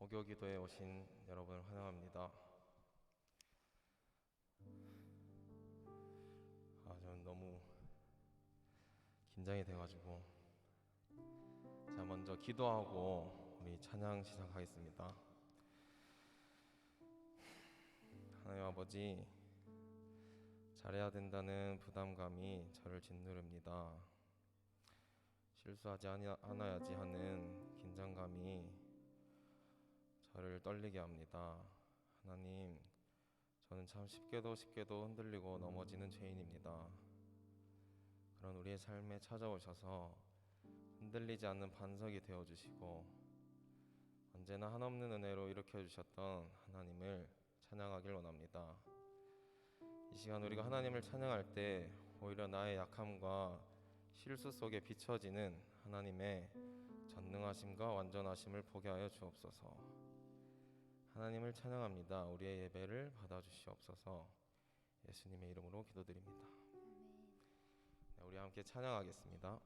고교기도에 오신 여러분을 환영합니다. 저는 너무 긴장이 돼가지고 자, 먼저 기도하고 우리 찬양 시작하겠습니다. 하나님 아버지, 잘해야 된다는 부담감이 저를 짓누릅니다. 실수하지 않아야지 하는 긴장감이 저를 떨리게 합니다. 하나님, 저는 참 쉽게도 흔들리고 넘어지는 죄인입니다. 그런 우리의 삶에 찾아오셔서 흔들리지 않는 반석이 되어주시고 언제나 한없는 은혜로 일으켜주셨던 하나님을 찬양하길 원합니다. 이 시간 우리가 하나님을 찬양할 때 오히려 나의 약함과 실수 속에 비춰지는 하나님의 전능하심과 완전하심을 보게 하여 주옵소서. 하나님을 찬양합니다. 우리의 예배를 받아주시옵소서. 예수님의 이름으로 기도드립니다. 네, 우리 함께 찬양하겠습니다.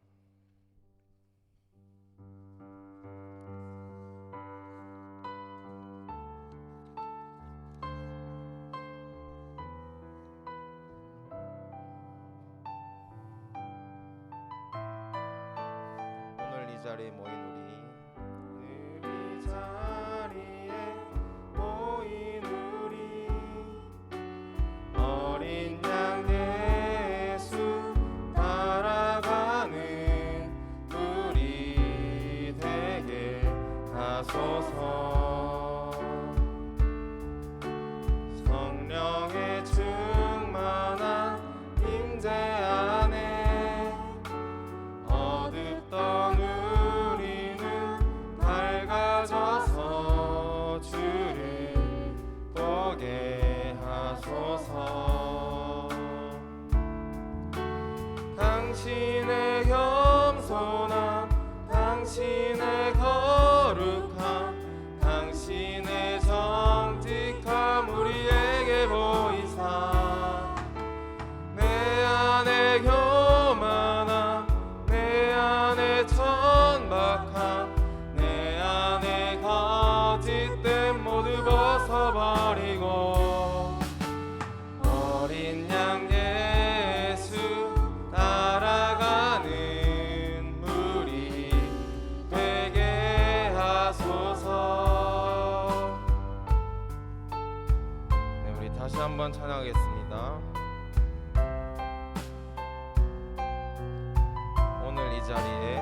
오늘 이 자리에 모인 우리 어린 양 예수 따라가는 우리 되게 하소서. 성령의 충만한 임재 안에 어둡던 우리는 밝아져서 주를 보게 하소서. 당신의 겸손함, 당신의 거룩함, 당신의 정직함 우리에게 보이사 내 안에 교만함, 내 안에 천박함, 내 안에 거짓됨 모두 벗어버리고 어린 양 예수 따라가는 우리 되게 하소서. 네, 우리 다시 한번 찬양하겠습니다. 오늘 이 자리에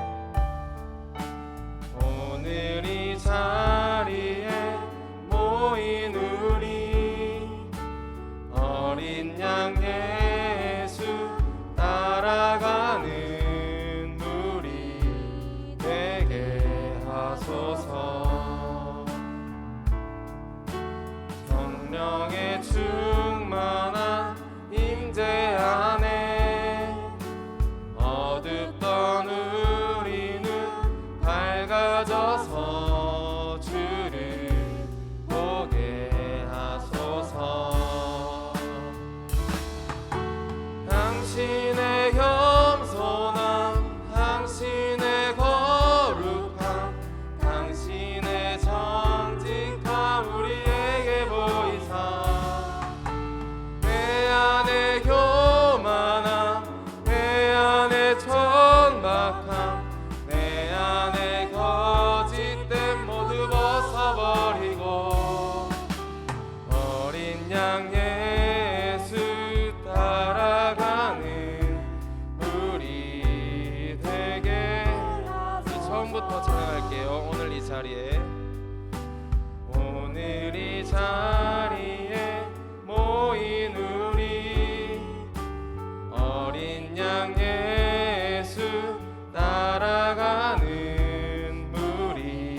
모인 우리 어린 양 예수 따라가는 우리 되게 하소서. 성령의 충만한 임재 안에 어둡던 우리는 밝아져서 주를 보게 하소서. 당신의 겸손함, 당신의 거룩함, 당신의 정직함 우리에게 보이사 내 안에 교만함, 내 안에 천박함, 내 안에 거짓됨 모두 벗어버리고 어린 양 예수 따라가는 우리 되게. 우리 처음부터 찬양할게요. 오늘 이 자리에 모인 우리 어린 양 예수 따라가는 우리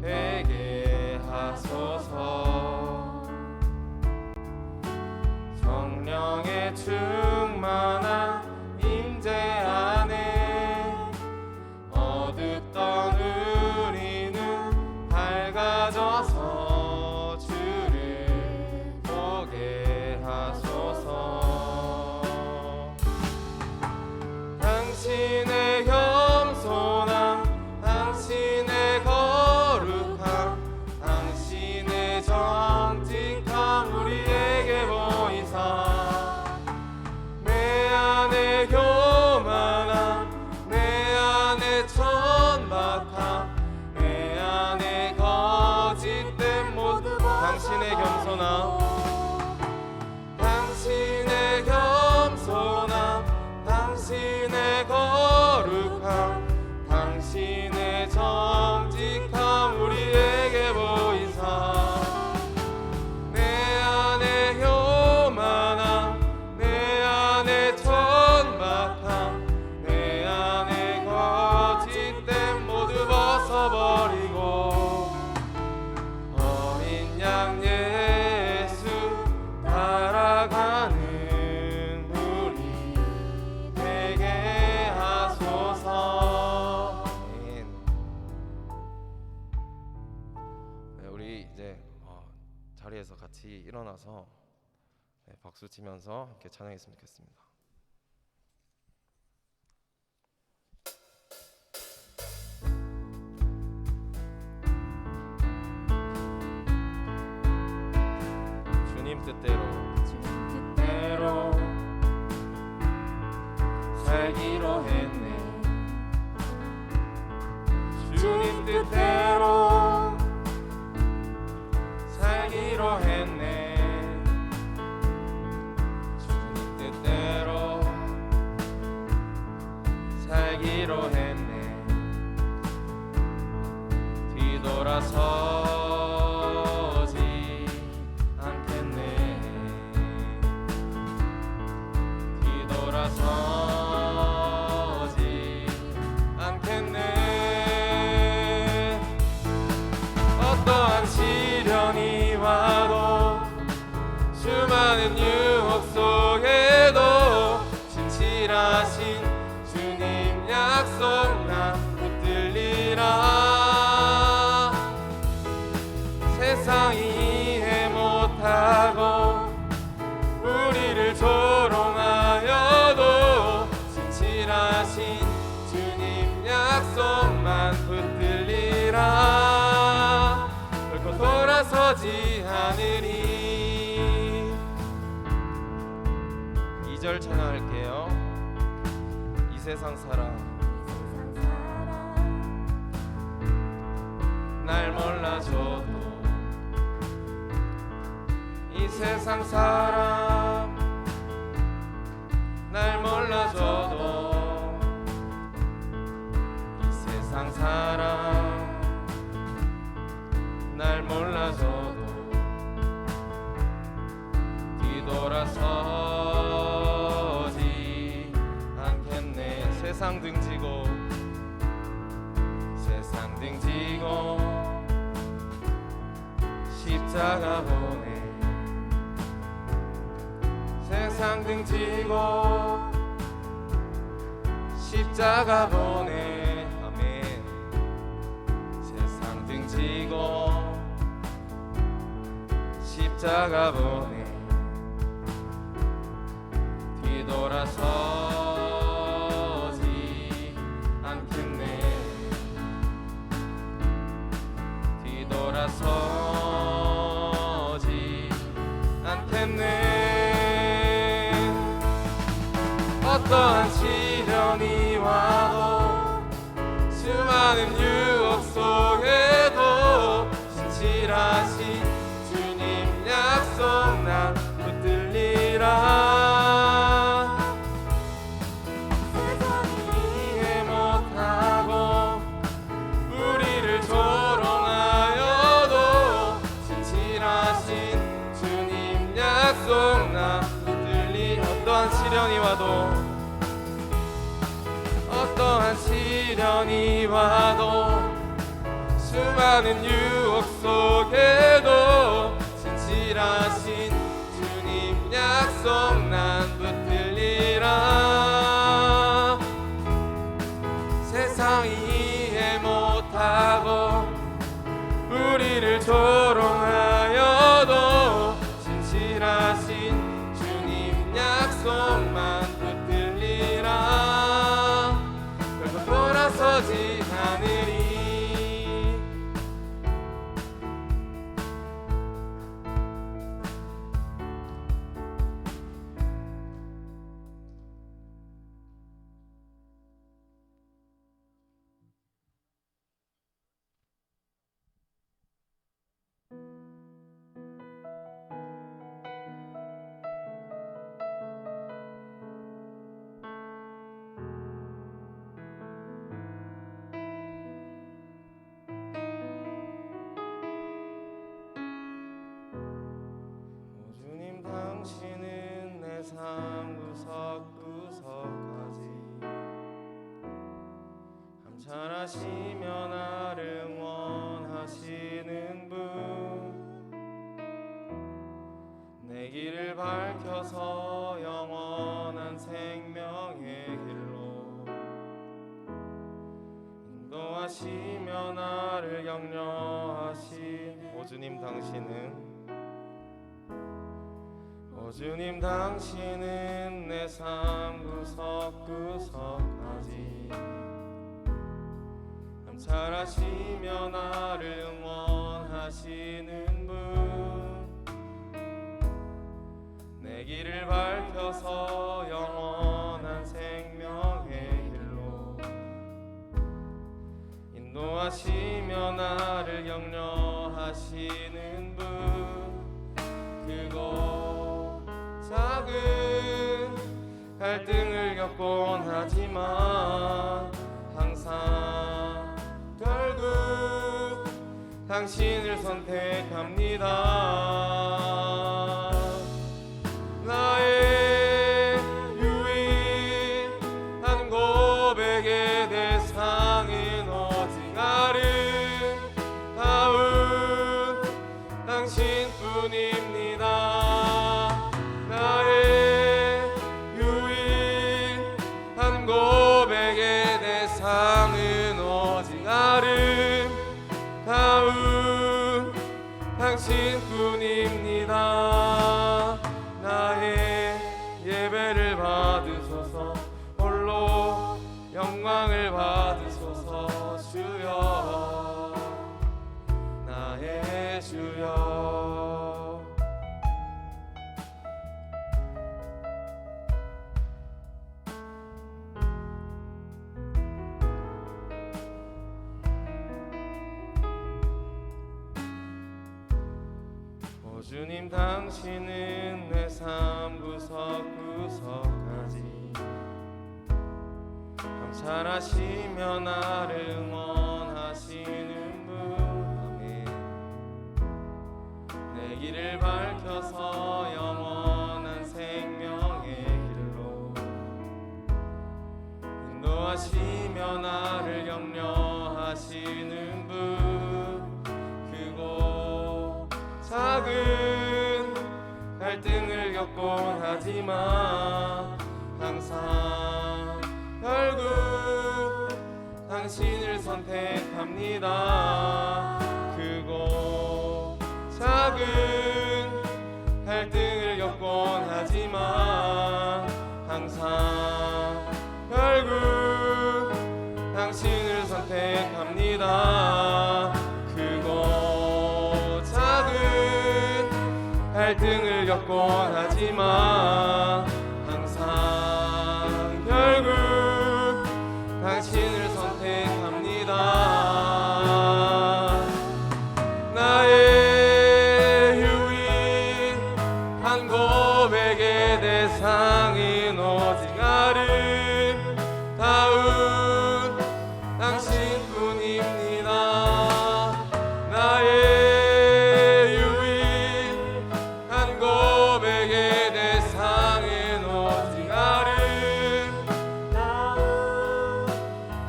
되게 하소서. 성령의 충만한 임재 안에 어둡던 우리는 밝아져서 이제 자리에서 같이 일어나서 박수 치면서 함께 찬양했으면 좋겠습니다. 주님 뜻대로 살기로 했네. 주님 뜻대로 살기로 했네. 주님 뜻대로 살기로 했네. 뒤돌아서지 않겠네. 뒤돌아서지 않겠네. 어떠한 시련이 와도 수많은 유혹 속에도 진실하신 주님 약속 난 붙들리라. 세상이 이해 못하고 우리를 조롱하여도 진실하신 주님 약속만 붙들리라. 결코 돌아서지 않으리. 2절 찬양할게요. 이 세상 사람 날 몰라줘도, 이 세상 사람 날 몰라줘도, 이 세상 사람 날 몰라줘도 뒤돌아서지 않겠네. 세상 등지고 세상 등지고 십자가 보내. 세상 등지고 십자가 보내. 아멘. 세상 등지고 십자가 보내. 뒤돌아서지 않겠네. 뒤돌아서지 않겠네. 어떠한 시련이 와도 수많은 유혹 속에도 진실하신 주님 약속 난 붙들리라. 세상이 이해 못하고 우리를 조롱하여도 진실하신 주님 약속 난 붙들리. 어떠한 시련이 와도, 어떠한 시련이 와도 수많은 유혹 속에도 진실하신 주님 약속 난 붙들리라. 세상이 이해 못하고 우리를 조롱하여도 진실하신 주님 약속만 붙들리라. 결코 돌아서지 않으리. 격려하신 오 주님 당신은 내 삶 구석구석까지 감찰하시며 나를 응원하시는 분, 내 길을 밝혀서 영원한 생명의 길로 인도하시며 나를 격려하시는 분, 크고 작은 갈등을 겪곤 하지만 항상 결국 당신을 선택합니다. 나의 유일한 고백의 대상은 오직 아름다운 당신뿐입니다. 나의 유일한 고백의 대상은 오직 아름다운 당신뿐입니다. 나의 예배를 받으소서, 홀로 영광을 받으소서. 주여, 나의 주여. 오 주님 당신은 내 삶 구석구석까지 감찰하시며 나를 응원하시는 분, 아멘. 내 길을 밝혀서 영원한 생명의 길로 인도하시며 나를 격려하시는 분, 크고 작은 갈등을 겪곤 하지만 항상 결국 당신을 선택합니다. 크고 작은 갈등을 겪곤 하지만 항상 결국 당신을 선택합니다. 크고 작은 갈등을 겪곤 하지만 항상 결국 당신을 선택합니다. 나의 유일한 고백의 대상은 오직 아름다운 당신뿐입니다. 나의 유일한 고백의 대상은 오직 아름다운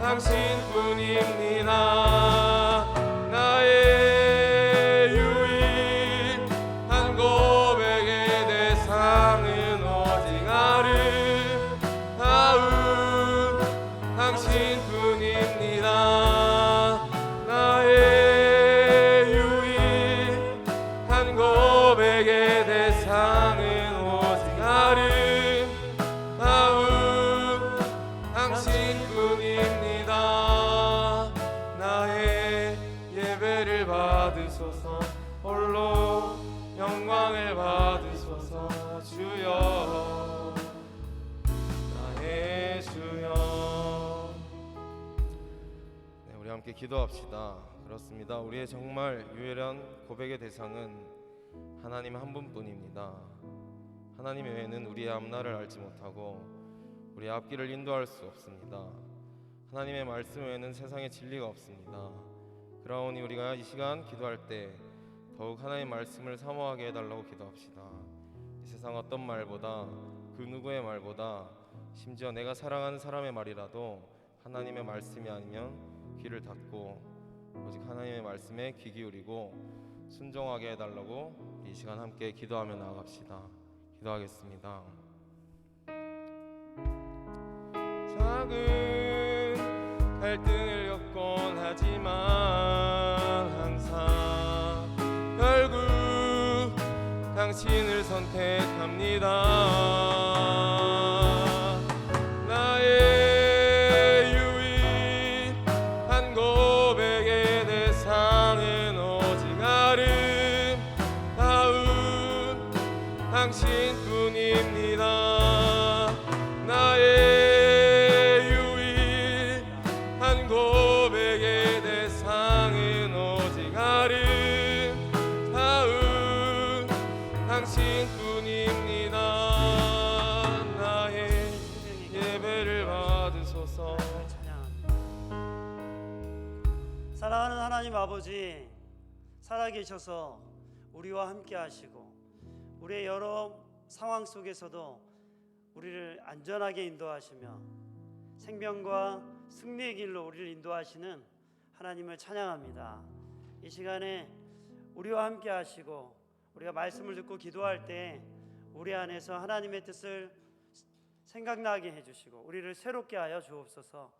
당신뿐입니다. 나의 유일한 고백의 대상은 오직 아름다운 당신뿐입니다. 나의 유일한 고백의 대상은 오직 아름다운 당신뿐입니다. 나의 예배를 받으소서, 홀로 영광을 받으소서. 주여, 나의 주여. 네, 우리 함께 기도합시다. 그렇습니다. 우리의 정말 유일한 고백의 대상은 하나님 한 분뿐입니다. 하나님 외에는 우리의 앞날을 알지 못하고 우리의 앞길을 인도할 수 없습니다. 하나님의 말씀 외에는 세상에 진리가 없습니다. 그러니 우리가 이 시간 기도할 때 더욱 하나님의 말씀을 사모하게 해달라고 기도합시다. 이 세상 어떤 말보다, 그 누구의 말보다, 심지어 내가 사랑하는 사람의 말이라도 하나님의 말씀이 아니면 귀를 닫고 오직 하나님의 말씀에 귀 기울이고 순종하게 해달라고 이 시간 함께 기도하며 나아갑시다. 기도하겠습니다. 작은 갈등을 겪곤 하지만 항상 당신을 선택합니다. 나의 유일한 고백의 대상은 오직 아름다운 당신뿐입니다. 나의 유일한 고백의 대상은 오직 아름다운 당신뿐입니다. 나의 예배를 받으소서. 사랑하는 하나님 아버지, 살아계셔서 우리와 함께 하시고 우리의 여러 상황 속에서도 우리를 안전하게 인도하시며 생명과 승리의 길로 우리를 인도하시는 하나님을 찬양합니다. 이 시간에 우리와 함께 하시고 우리가 말씀을 듣고 기도할 때 우리 안에서 하나님의 뜻을 생각나게 해주시고 우리를 새롭게 하여 주옵소서.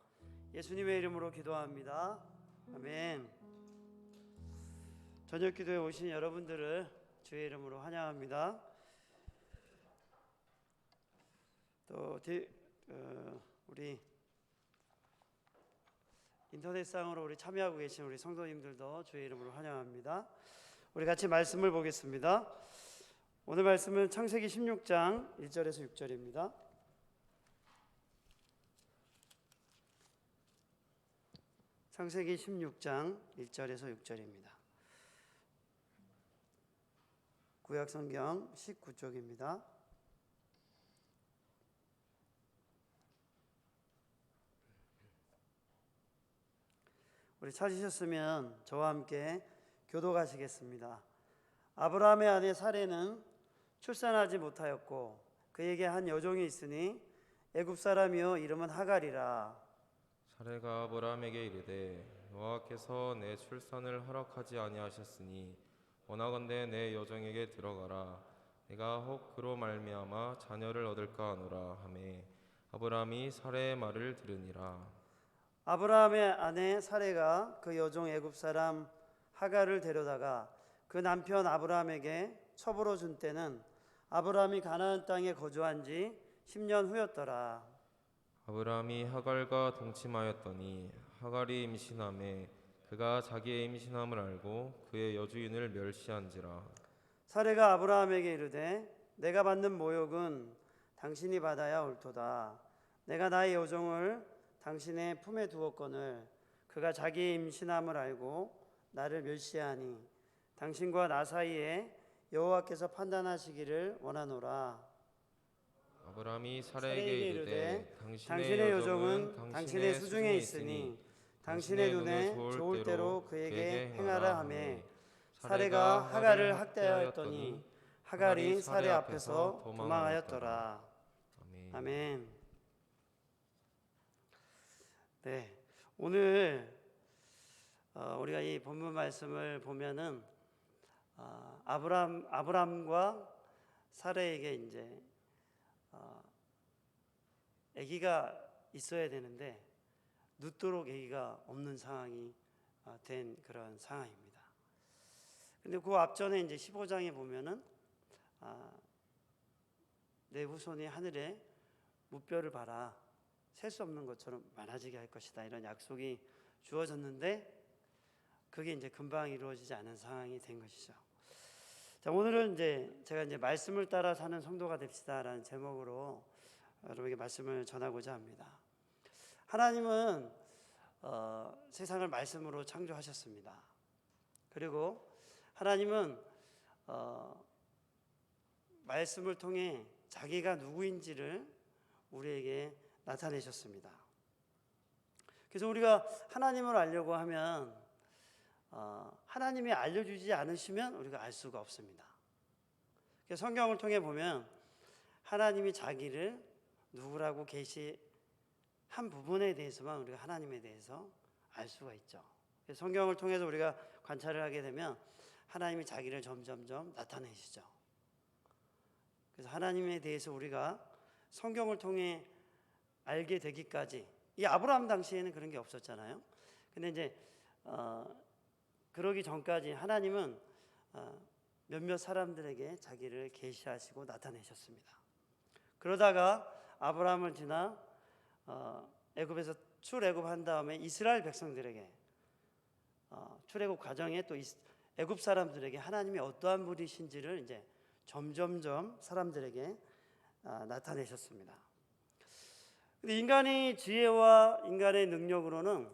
예수님의 이름으로 기도합니다. 아멘. 저녁 기도에 오신 여러분들을 주의 이름으로 환영합니다. 또 우리 인터넷상으로 우리 참여하고 계신 우리 성도님들도 주의 이름으로 환영합니다. 우리 같이 말씀을 보겠습니다. 오늘 말씀은 창세기 16장 1절에서 6절입니다. 창세기 16장 1절에서 6절입니다. 구약성경 19쪽입니다. 우리 찾으셨으면 저와 함께 교독하시겠습니다. 아브라함의 아내 사레는 출산하지 못하였고 그에게 한 여종이 있으니 애굽 사람이요 이름은 하갈이라. 사레가 아브라함에게 이르되 여호와께서 내 출산을 허락하지 아니하셨으니 원하건대 내 여종에게 들어가라. 내가 혹 그로 말미암아 자녀를 얻을까 하노라 하매 아브라함이 사레의 말을 들으니라. 아브라함의 아내 사레가 그 여종 애굽 사람 하갈을 데려다가 그 남편 아브라함에게 첩으로 준 때는 아브라함이 가나안 땅에 거주한 지 10년 후였더라. 아브라함이 하갈과 동침하였더니 하갈이 임신하매 그가 자기의 임신함을 알고 그의 여주인을 멸시한지라. 사레가 아브라함에게 이르되 내가 받는 모욕은 당신이 받아야 옳도다. 내가 나의 여종을 당신의 품에 두었거늘 그가 자기의 임신함을 알고 나를 멸시하니 당신과 나 사이에 여호와께서 판단하시기를 원하노라. 아브라함이 사레에게 이르되 당신의 여종은 당신의 수중에 있으니 당신의 눈에 좋을 대로 그에게 행하라 하매 사레가 하갈을 학대하였더니 하갈이 사레 앞에서 도망하였더라. 아멘. 네, 오늘 우리가 이 본문 말씀을 보면은 아브람과 사레에게 이제 아기가 있어야 되는데 늦도록 아기가 없는 상황이 된 그런 상황입니다. 근데 그 앞전에 이제 15장에 보면은 내 후손이 하늘에 무뼈를 봐라 셀 수 없는 것처럼 많아지게 할 것이다 이런 약속이 주어졌는데 그게 이제 금방 이루어지지 않은 상황이 된 것이죠. 자, 오늘은 이제 제가 이제 말씀을 따라 사는 성도가 됩시다라는 제목으로 여러분에게 말씀을 전하고자 합니다. 하나님은 세상을 말씀으로 창조하셨습니다. 그리고 하나님은 말씀을 통해 자기가 누구인지를 우리에게 나타내셨습니다. 그래서 우리가 하나님을 알려고 하면 하나님이 알려주지 않으시면 우리가 알 수가 없습니다. 그래서 성경을 통해 보면 하나님이 자기를 누구라고 계시한 부분에 대해서만 우리가 하나님에 대해서 알 수가 있죠. 그래서 성경을 통해서 우리가 관찰을 하게 되면 하나님이 자기를 점점점 나타내시죠. 그래서 하나님에 대해서 우리가 성경을 통해 알게 되기까지, 이 아브라함 당시에는 그런 게 없었잖아요. 근데 이제 그러기 전까지 하나님은 몇몇 사람들에게 자기를 계시하시고 나타내셨습니다. 그러다가 아브라함을 지나 애굽에서 출애굽한 다음에 이스라엘 백성들에게 출애굽 과정에 또 애굽 사람들에게 하나님이 어떠한 분이신지를 이제 점점점 사람들에게 나타내셨습니다. 근데 인간의 지혜와 인간의 능력으로는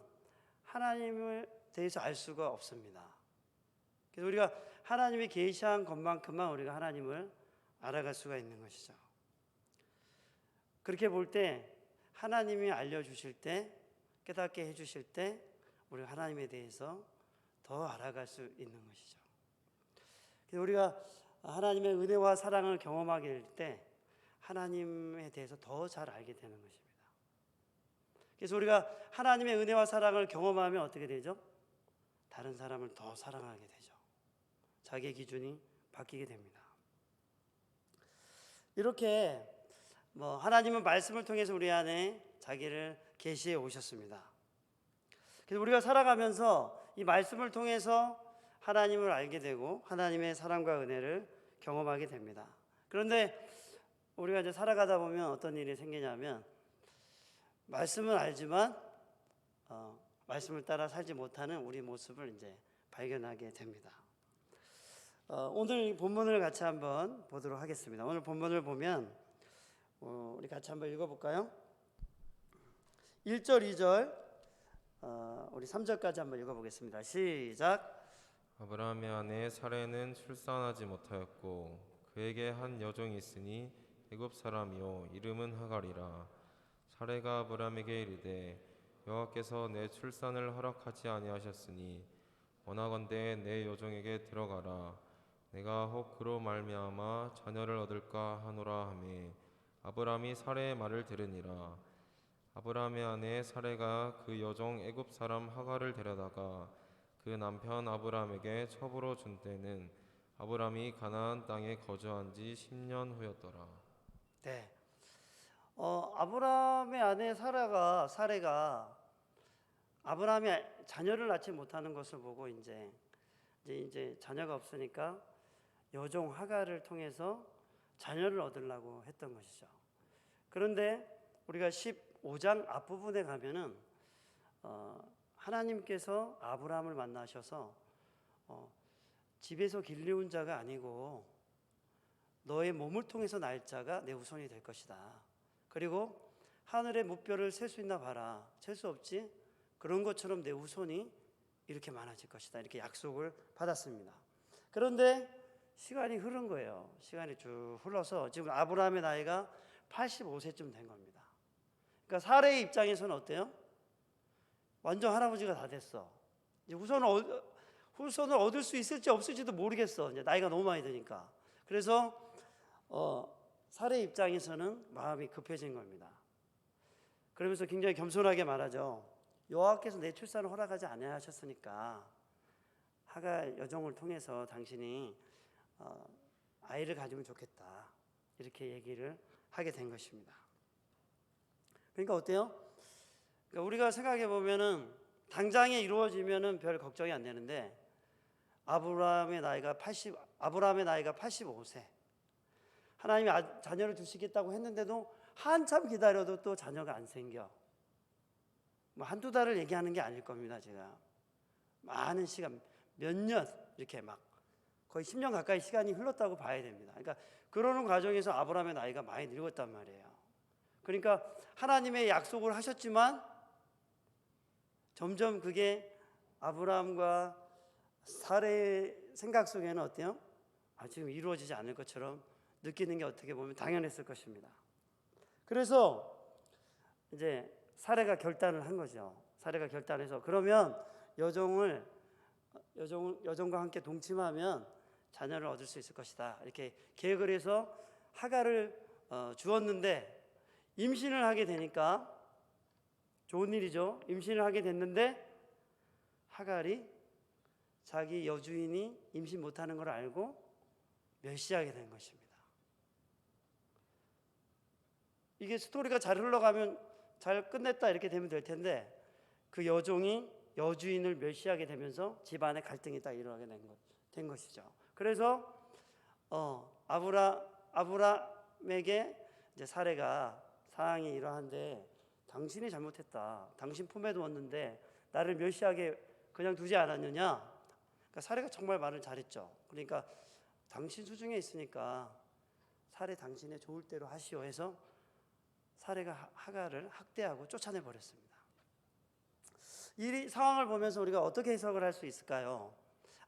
하나님을 대해서 알 수가 없습니다. 그래서 우리가 하나님이 계시한 것만큼만 우리가 하나님을 알아갈 수가 있는 것이죠. 그렇게 볼 때 하나님이 알려주실 때, 깨닫게 해주실 때 우리가 하나님에 대해서 더 알아갈 수 있는 것이죠. 그래서 우리가 하나님의 은혜와 사랑을 경험하게 될 때 하나님에 대해서 더 잘 알게 되는 것입니다. 그래서 우리가 하나님의 은혜와 사랑을 경험하면 어떻게 되죠? 다른 사람을 더 사랑하게 되죠. 자기의 기준이 바뀌게 됩니다. 이렇게 하나님은 말씀을 통해서 우리 안에 자기를 계시해 오셨습니다. 그래서 우리가 살아가면서 이 말씀을 통해서 하나님을 알게 되고 하나님의 사랑과 은혜를 경험하게 됩니다. 그런데 우리가 이제 살아가다 보면 어떤 일이 생기냐면 말씀은 알지만 말씀을 따라 살지 못하는 우리 모습을 이제 발견하게 됩니다. 오늘 본문을 같이 한번 보도록 하겠습니다. 오늘 본문을 보면 우리 같이 한번 읽어볼까요? 1절, 2절, 우리 3절까지 한번 읽어보겠습니다. 시작. 아브라함의 아내 사레는 출산하지 못하였고 그에게 한 여종이 있으니 애굽 사람이요 이름은 하갈이라. 사레가 아브라함에게 이르되 여호와께서 내 출산을 허락하지 아니하셨으니 원하건대 내 여종에게 들어가라. 내가 혹 그로 말미암아 자녀를 얻을까 하노라 하매 아브라함이 사레의 말을 들으니라. 아브라함의 아내 사레가 그 여종 애굽 사람 하갈을 데려다가 그 남편 아브라함에게 첩으로 준 때는 아브라함이 가나안 땅에 거주한 지 10년 후였더라. 네. 아브라함의 아내 사레가 아브라함이 자녀를 낳지 못하는 것을 보고 이제 자녀가 없으니까 여종 하갈을 통해서 자녀를 얻으려고 했던 것이죠. 그런데 우리가 15장 앞부분에 가면은 하나님께서 아브라함을 만나셔서 집에서 길리운 자가 아니고 너의 몸을 통해서 날 자가 내 후손이 될 것이다. 그리고 하늘의 무뼈를 셀 수 있나 봐라. 셀 수 없지? 그런 것처럼 내 후손이 이렇게 많아질 것이다. 이렇게 약속을 받았습니다. 그런데 시간이 흐른 거예요. 시간이 쭉 흘러서 지금 아브라함의 나이가 85세쯤 된 겁니다. 그러니까 사레의 입장에서는 어때요? 완전 할아버지가 다 됐어. 이제 후손을 얻을 수 있을지 없을지도 모르겠어. 이제 나이가 너무 많이 드니까. 그래서 사레 입장에서는 마음이 급해진 겁니다. 그러면서 굉장히 겸손하게 말하죠. 여호와께서 내 출산을 허락하지 아니하셨으니까 하갈 여종을 통해서 당신이 아이를 가지면 좋겠다. 이렇게 얘기를 하게 된 것입니다. 그러니까 어때요? 그러니까 우리가 생각해 보면은 당장에 이루어지면은 별 걱정이 안 되는데 아브라함의 나이가 85세. 하나님이 자녀를 주시겠다고 했는데도 한참 기다려도 또 자녀가 안 생겨. 한두 달을 얘기하는 게 아닐 겁니다. 제가 많은 시간, 몇 년 이렇게 막 거의 10년 가까이 시간이 흘렀다고 봐야 됩니다. 그러니까 그러는 과정에서 아브라함의 나이가 많이 늙었단 말이에요. 그러니까 하나님의 약속을 하셨지만 점점 그게 아브라함과 사레의 생각 속에는 어때요? 지금 이루어지지 않을 것처럼 느끼는 게 어떻게 보면 당연했을 것입니다. 그래서 이제 사레가 결단을 한 거죠. 사레가 결단해서 그러면 여종과 함께 동침하면 자녀를 얻을 수 있을 것이다. 이렇게 계획을 해서 하갈을 주었는데 임신을 하게 되니까 좋은 일이죠. 임신을 하게 됐는데 하갈이 자기 여주인이 임신 못하는 걸 알고 멸시하게 된 것입니다. 이게 스토리가 잘 흘러가면 잘 끝냈다 이렇게 되면 될 텐데 그 여종이 여주인을 멸시하게 되면서 집안에 갈등이 딱 일어나게 된 것이죠. 그래서 아브라함에게 이제 사례가 상황이 이러한데 당신이 잘못했다. 당신 품에 두었는데 나를 멸시하게 그냥 두지 않았느냐. 그러니까 사례가 정말 말을 잘했죠. 그러니까 당신 수중에 있으니까 사례 당신의 좋을 대로 하시오 해서 사례가 하갈을 학대하고 쫓아내 버렸습니다. 이 상황을 보면서 우리가 어떻게 해석을 할 수 있을까요?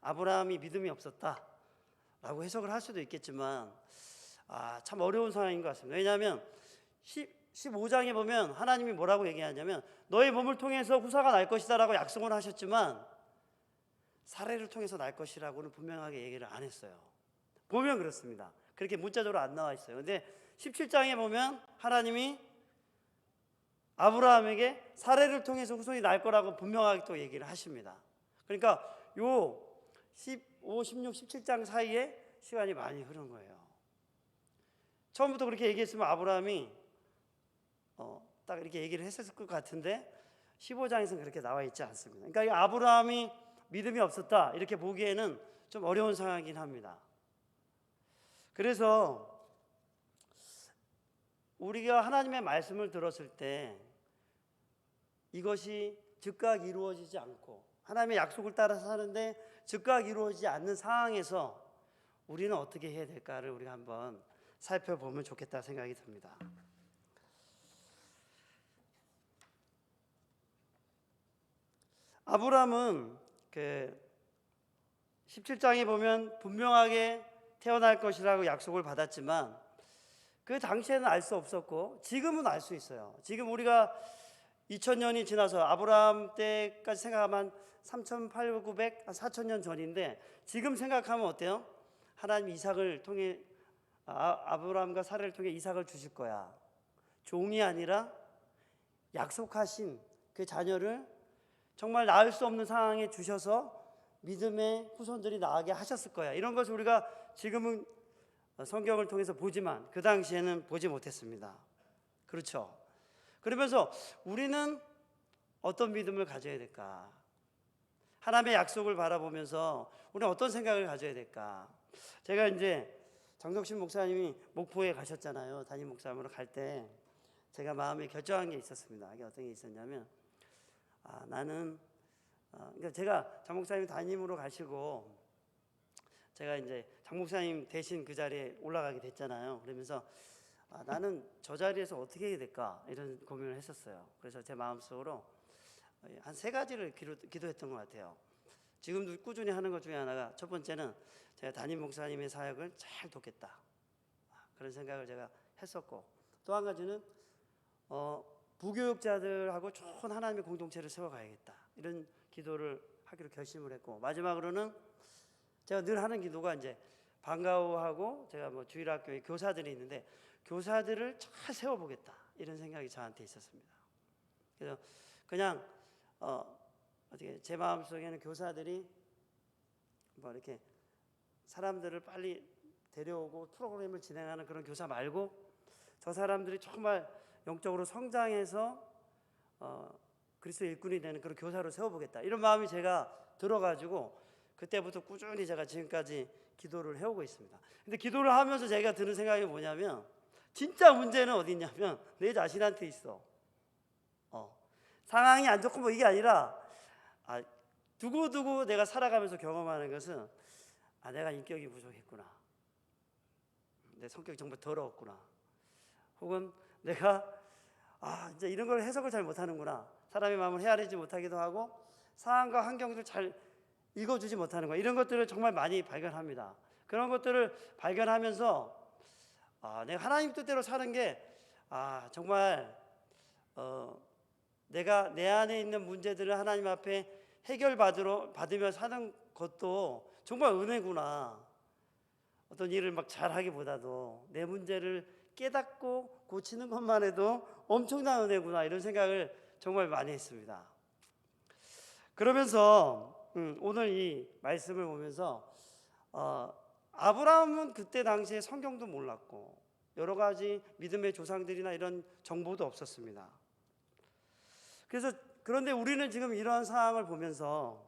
아브라함이 믿음이 없었다라고 해석을 할 수도 있겠지만 참 어려운 상황인 것 같습니다. 왜냐하면 15장에 보면 하나님이 뭐라고 얘기하냐면 너의 몸을 통해서 후사가 날 것이다 라고 약속을 하셨지만 사례를 통해서 날 것이라고는 분명하게 얘기를 안 했어요. 보면 그렇습니다. 그렇게 문자적으로 안 나와 있어요. 근데 17장에 보면 하나님이 아브라함에게 사례를 통해서 후손이 날 거라고 분명하게 또 얘기를 하십니다. 그러니까 요 15, 16, 17장 사이에 시간이 많이 흐른 거예요. 처음부터 그렇게 얘기했으면 아브라함이 딱 이렇게 얘기를 했을 것 같은데 15장에서는 그렇게 나와 있지 않습니다. 그러니까 이 아브라함이 믿음이 없었다 이렇게 보기에는 좀 어려운 상황이긴 합니다. 그래서 우리가 하나님의 말씀을 들었을 때 이것이 즉각 이루어지지 않고 하나님의 약속을 따라서 사는데 즉각 이루어지지 않는 상황에서 우리는 어떻게 해야 될까를 우리가 한번 살펴보면 좋겠다 생각이 듭니다. 아브라함은 17장에 보면 분명하게 태어날 것이라고 약속을 받았지만 그 당시에는 알 수 없었고 지금은 알 수 있어요. 지금 우리가 2000년이 지나서 아브라함 때까지 생각하면 3800, 4000년 전인데 지금 생각하면 어때요? 하나님 이삭을 통해 아브라함과 사라를 통해 이삭을 주실 거야. 종이 아니라 약속하신 그 자녀를 정말 낳을 수 없는 상황에 주셔서 믿음의 후손들이 나게 하셨을 거야. 이런 것을 우리가 지금은 성경을 통해서 보지만 그 당시에는 보지 못했습니다. 그렇죠? 그러면서 우리는 어떤 믿음을 가져야 될까? 하나님의 약속을 바라보면서 우리는 어떤 생각을 가져야 될까? 제가 이제 장덕신 목사님이 목포에 가셨잖아요. 담임 목사님으로 갈 때 제가 마음에 결정한 게 있었습니다. 이게 어떤 게 있었냐면 나는 그러니까 제가 장 목사님 담임으로 가시고 제가 이제 장 목사님 대신 그 자리에 올라가게 됐잖아요. 그러면서 나는 저 자리에서 어떻게 해야 될까 이런 고민을 했었어요. 그래서 제 마음속으로 한 3가지를 기도했던 것 같아요. 지금도 꾸준히 하는 것 중에 하나가 첫 번째는 제가 담임 목사님의 사역을 잘 돕겠다 그런 생각을 제가 했었고 또 한 가지는 부교육자들하고 좋은 하나님의 공동체를 세워가야겠다 이런 기도를 하기로 결심을 했고 마지막으로는 제가 늘 하는 기도가 이제 방과후하고 제가 뭐 주일학교에 교사들이 있는데 교사들을 잘 세워보겠다 이런 생각이 저한테 있었습니다. 그래서 그냥 어떻게 제 마음속에는 교사들이 뭐 이렇게 사람들을 빨리 데려오고 프로그램을 진행하는 그런 교사 말고 저 사람들이 정말 영적으로 성장해서 그리스도 일꾼이 되는 그런 교사로 세워보겠다 이런 마음이 제가 들어가지고 그때부터 꾸준히 제가 지금까지 기도를 해오고 있습니다. 근데 기도를 하면서 제가 드는 생각이 뭐냐면 진짜 문제는 어디 있냐면 내 자신한테 있어. 상황이 안 좋고 뭐 이게 아니라 두고두고 내가 살아가면서 경험하는 것은 내가 인격이 부족했구나. 내 성격이 정말 더러웠구나. 혹은 내가 이제 이런 걸 해석을 잘 못하는구나. 사람의 마음을 헤아리지 못하기도 하고 상황과 환경을 잘 읽어주지 못하는 거 이런 것들을 정말 많이 발견합니다. 그런 것들을 발견하면서 내가 하나님 뜻대로 사는 게 정말 내가 내 안에 있는 문제들을 하나님 앞에 해결받으며 사는 것도 정말 은혜구나. 어떤 일을 막 잘하기보다도 내 문제를 깨닫고 고치는 것만 해도 엄청난 은혜구나 이런 생각을 정말 많이 했습니다. 그러면서 오늘 이 말씀을 보면서 아브라함은 그때 당시에 성경도 몰랐고 여러 가지 믿음의 조상들이나 이런 정보도 없었습니다. 그래서 그런데 우리는 지금 이러한 상황을 보면서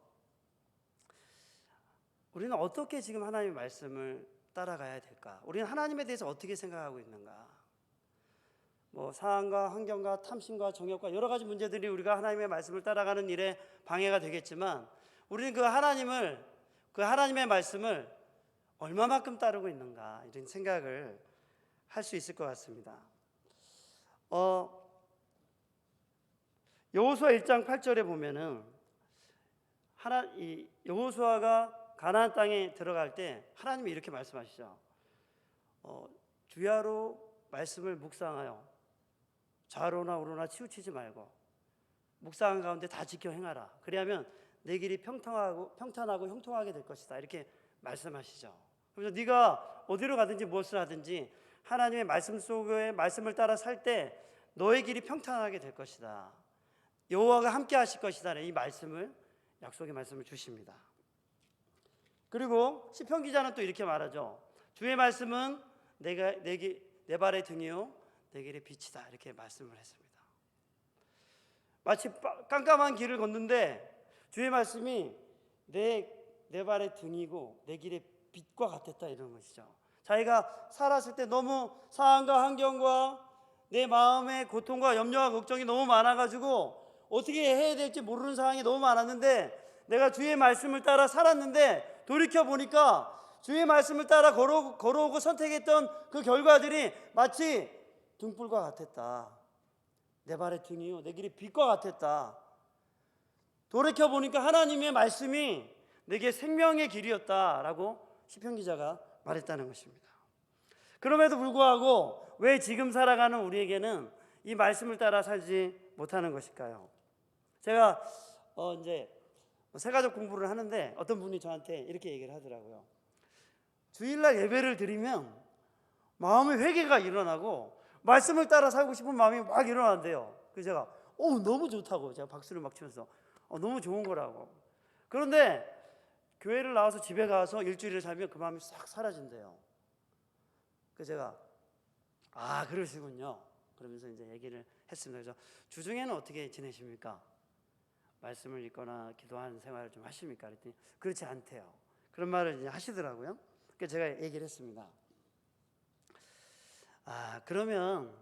우리는 어떻게 지금 하나님의 말씀을 따라가야 될까? 우리는 하나님에 대해서 어떻게 생각하고 있는가? 뭐 상황과 환경과 탐심과 정욕과 여러 가지 문제들이 우리가 하나님의 말씀을 따라가는 일에 방해가 되겠지만 우리는 그 하나님의 말씀을 얼마만큼 따르고 있는가 이런 생각을 할 수 있을 것 같습니다. 여호수아 1장 8절에 보면은 여호수아가 가나안 땅에 들어갈 때 하나님이 이렇게 말씀하시죠. 주야로 말씀을 묵상하여 좌로나 우로나 치우치지 말고 묵상한 가운데 다 지켜 행하라. 그리하면 내 길이 평탄하고 형통하게 될 것이다. 이렇게 말씀하시죠. 그래서 네가 어디로 가든지 무엇을 하든지 하나님의 말씀 속의 말씀을 따라 살 때 너의 길이 평탄하게 될 것이다. 여호와가 함께 하실 것이다. 이 말씀을 약속의 말씀을 주십니다. 그리고 시편 기자는 또 이렇게 말하죠. 주의 말씀은 내 발의 등이요 내 길의 빛이다. 이렇게 말씀을 했습니다. 마치 깜깜한 길을 걷는데 주의 말씀이 내 발의 등이고 내 길의 빛과 같았다 이런 것이죠. 자기가 살았을 때 너무 상황과 환경과 내 마음의 고통과 염려와 걱정이 너무 많아가지고 어떻게 해야 될지 모르는 상황이 너무 많았는데 내가 주의 말씀을 따라 살았는데 돌이켜보니까 주의 말씀을 따라 걸어오고 선택했던 그 결과들이 마치 등불과 같았다. 내 발의 등이요 내 길의 빛과 같았다. 돌이켜보니까 하나님의 말씀이 내게 생명의 길이었다라고 시편 기자가 말했다는 것입니다. 그럼에도 불구하고 왜 지금 살아가는 우리에게는 이 말씀을 따라 살지 못하는 것일까요? 제가 이제 새가족 공부를 하는데 어떤 분이 저한테 이렇게 얘기를 하더라고요. 주일날 예배를 드리면 마음의 회개가 일어나고 말씀을 따라 살고 싶은 마음이 막 일어난대요. 그래서 제가 너무 좋다고 제가 박수를 막 치면서 너무 좋은 거라고. 그런데 교회를 나와서 집에 가서 일주일을 살면 그 마음이 싹 사라진대요. 그래서 제가 그러시군요. 그러면서 이제 얘기를 했습니다. 그래서 주중에는 어떻게 지내십니까? 말씀을 읽거나 기도하는 생활을 좀 하십니까? 그랬더니 그렇지 않대요. 그런 말을 이제 하시더라고요. 그래서 제가 얘기를 했습니다. 그러면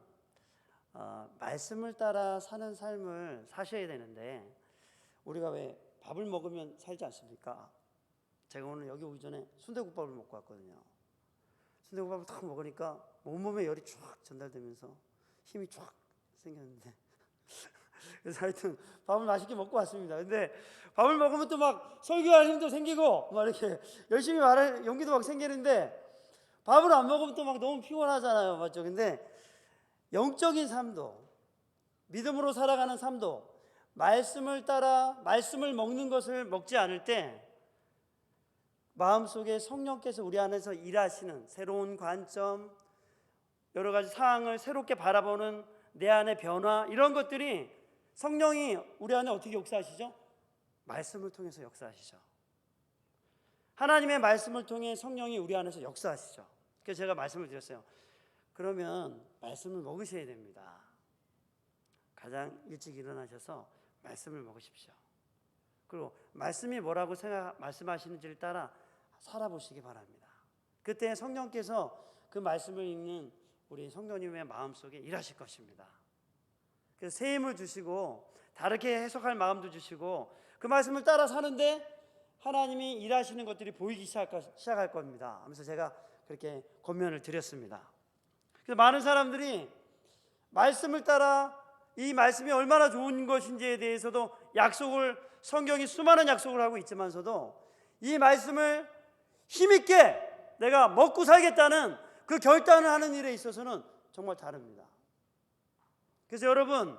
말씀을 따라 사는 삶을 사셔야 되는데 우리가 왜 밥을 먹으면 살지 않습니까? 제가 오늘 여기 오기 전에 순대국밥을 먹고 왔거든요. 순대국밥을 딱 먹으니까 온몸에 열이 쫙 전달되면서 힘이 쫙 생겼는데 그래서 하여튼 밥을 맛있게 먹고 왔습니다. 근데 밥을 먹으면 또 막 설교할 힘도 생기고 막 이렇게 열심히 말할 용기도 막 생기는데 밥을 안 먹으면 또 막 너무 피곤하잖아요. 맞죠? 근데 영적인 삶도 믿음으로 살아가는 삶도 말씀을 따라 말씀을 먹는 것을 먹지 않을 때 마음속에 성령께서 우리 안에서 일하시는 새로운 관점, 여러 가지 상황을 새롭게 바라보는 내 안의 변화 이런 것들이 성령이 우리 안에 어떻게 역사하시죠? 말씀을 통해서 역사하시죠. 하나님의 말씀을 통해 성령이 우리 안에서 역사하시죠. 그래서 제가 말씀을 드렸어요. 그러면 말씀을 먹으셔야 됩니다. 가장 일찍 일어나셔서 말씀을 먹으십시오. 그리고 말씀이 뭐라고 말씀하시는지를 따라 살아보시기 바랍니다. 그때 성령께서 그 말씀을 읽는 우리 성도님의 마음속에 일하실 것입니다. 그래서 새 힘을 주시고 다르게 해석할 마음도 주시고 그 말씀을 따라 사는데 하나님이 일하시는 것들이 보이기 시작할 겁니다 하면서 제가 그렇게 권면을 드렸습니다. 그래서 많은 사람들이 말씀을 따라 이 말씀이 얼마나 좋은 것인지에 대해서도 성경이 수많은 약속을 하고 있지만서도 이 말씀을 힘있게 내가 먹고 살겠다는 그 결단을 하는 일에 있어서는 정말 다릅니다. 그래서 여러분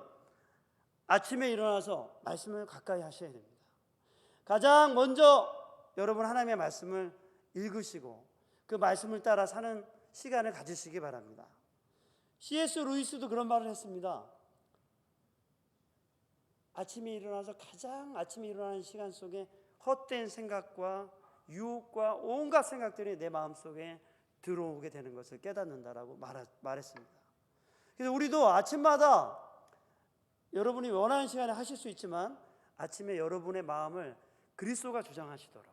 아침에 일어나서 말씀을 가까이 하셔야 됩니다. 가장 먼저 여러분 하나님의 말씀을 읽으시고 그 말씀을 따라 사는 시간을 가지시기 바랍니다. C.S. 루이스도 그런 말을 했습니다. 아침에 일어나는 시간 속에 헛된 생각과 유혹과 온갖 생각들이 내 마음속에 들어오게 되는 것을 깨닫는다라고 말했습니다. 그래서 우리도 아침마다 여러분이 원하는 시간에 하실 수 있지만 아침에 여러분의 마음을 그리스도가 주장하시도록,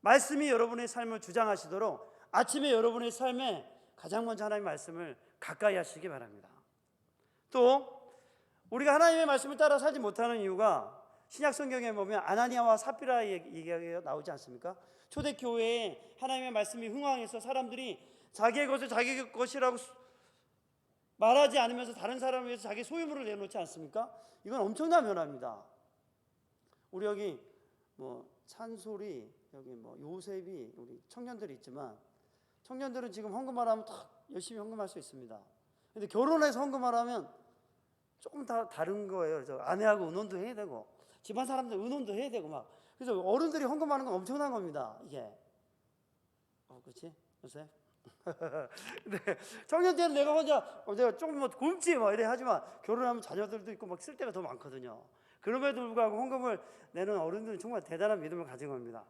말씀이 여러분의 삶을 주장하시도록 아침에 여러분의 삶에 가장 먼저 하나님의 말씀을 가까이 하시기 바랍니다. 또 우리가 하나님의 말씀을 따라 살지 못하는 이유가 신약 성경에 보면 아나니아와 삽비라 얘기가 나오지 않습니까? 초대교회에 하나님의 말씀이 흥황해서 사람들이 자기의 것을 자기 것이라고 말하지 않으면서 다른 사람을 위해서 자기 소유물을 내놓지 않습니까? 이건 엄청난 변화입니다. 우리 여기 뭐 찬솔이, 여기 뭐 요셉이, 우리 청년들이 있지만 청년들은 지금 헌금을 하면 다 열심히 헌금할 수 있습니다. 근데 결혼해서 헌금을 하면 조금 다 다른 거예요. 그래서 아내하고 의논도 해야 되고 집안 사람들 의논도 해야 되고 막, 그래서 어른들이 헌금하는 건 엄청난 겁니다. 이게 그렇지 요새. 네, 청년 때는 내가 조금 뭐 굶지 뭐 이래 하지만 결혼하면 자녀들도 있고 막 쓸 때가 더 많거든요. 그럼에도 불구하고 헌금을 내는 어른들은 정말 대단한 믿음을 가진 겁니다.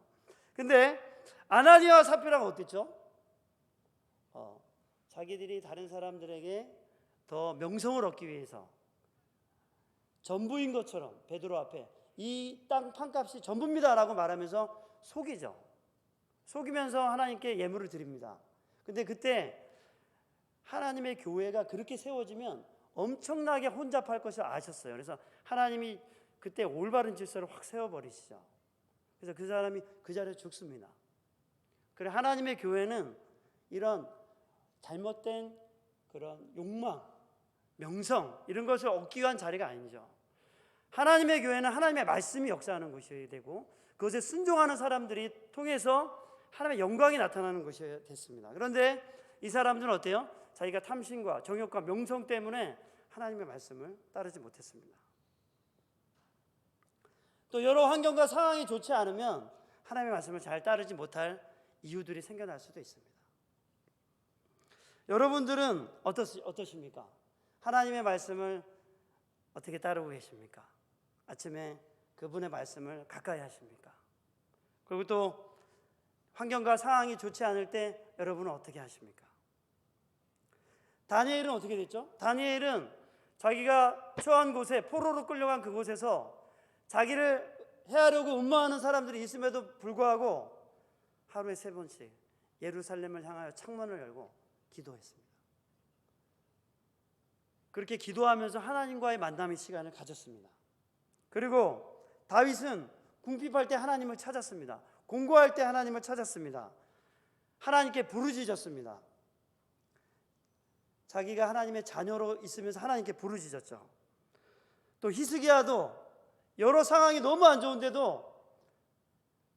근데 아나니아와 삽비라가 어땠죠? 자기들이 다른 사람들에게 더 명성을 얻기 위해서 전부인 것처럼 베드로 앞에 이 땅 판값이 전부입니다라고 말하면서 속이죠. 속이면서 하나님께 예물을 드립니다. 근데 그때 하나님의 교회가 그렇게 세워지면 엄청나게 혼잡할 것을 아셨어요. 그래서 하나님이 그때 올바른 질서를 확 세워버리시죠. 그래서 그 사람이 그 자리에 죽습니다. 그래, 하나님의 교회는 이런 잘못된 그런 욕망, 명성 이런 것을 얻기 위한 자리가 아니죠. 하나님의 교회는 하나님의 말씀이 역사하는 곳이어야 되고 그것에 순종하는 사람들이 통해서 하나님의 영광이 나타나는 것이 됐습니다. 그런데 이 사람들은 어때요? 자기가 탐심과 정욕과 명성 때문에 하나님의 말씀을 따르지 못했습니다. 또 여러 환경과 상황이 좋지 않으면 하나님의 말씀을 잘 따르지 못할 이유들이 생겨날 수도 있습니다. 여러분들은 어떠십니까? 하나님의 말씀을 어떻게 따르고 계십니까? 아침에 그분의 말씀을 가까이 하십니까? 그리고 또 환경과 상황이 좋지 않을 때 여러분은 어떻게 하십니까? 다니엘은 어떻게 됐죠? 다니엘은 자기가 처한 곳에, 포로로 끌려간 그곳에서 자기를 해하려고 음모하는 사람들이 있음에도 불구하고 하루에 3번씩 예루살렘을 향하여 창문을 열고 기도했습니다. 그렇게 기도하면서 하나님과의 만남의 시간을 가졌습니다. 그리고 다윗은 궁핍할 때 하나님을 찾았습니다. 공고할 때 하나님을 찾았습니다. 하나님께 부르짖었습니다. 자기가 하나님의 자녀로 있으면서 하나님께 부르짖었죠. 또 히스기야도 여러 상황이 너무 안 좋은데도